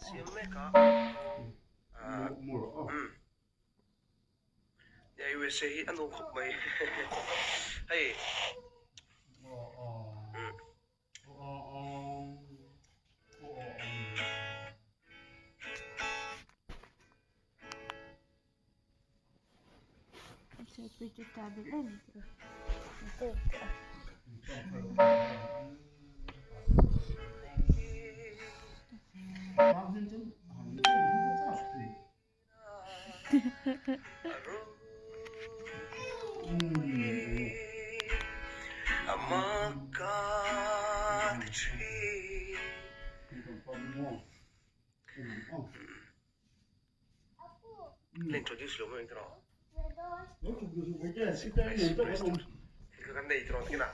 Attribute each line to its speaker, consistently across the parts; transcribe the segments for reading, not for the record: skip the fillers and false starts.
Speaker 1: Siameka. Ya USA ano khop mai. Hey.
Speaker 2: Saya pergi tablet lagi tu. Betul.
Speaker 1: L'introduce lo mo intro. Ikaw kan intro kina.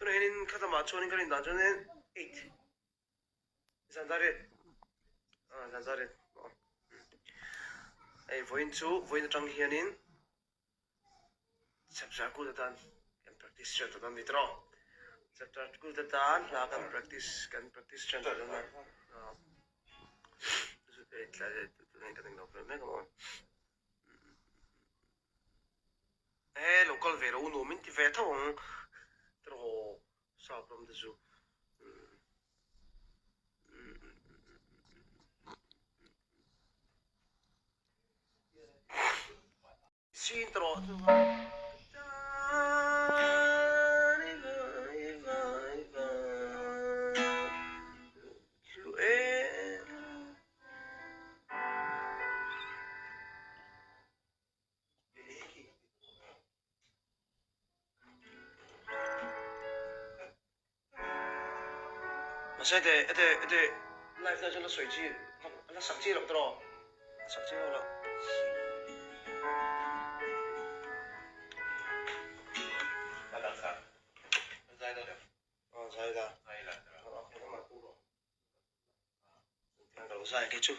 Speaker 1: Tunainin kata machonin kali najonen 8. Zanzaret. Zanzaret. Ay voin trang hianin. Chapter ku datan kan practice chat datan mitro. Chapter ku datan la kan practice chat datan. Itla tunain kating no problem come on. Local vero uno minti veta on tro sa from the zoo. Si intro. Masih ada live na dyan na 水机，那十支落得咯，10支好啦。Saya dah. Kalau saya kecu.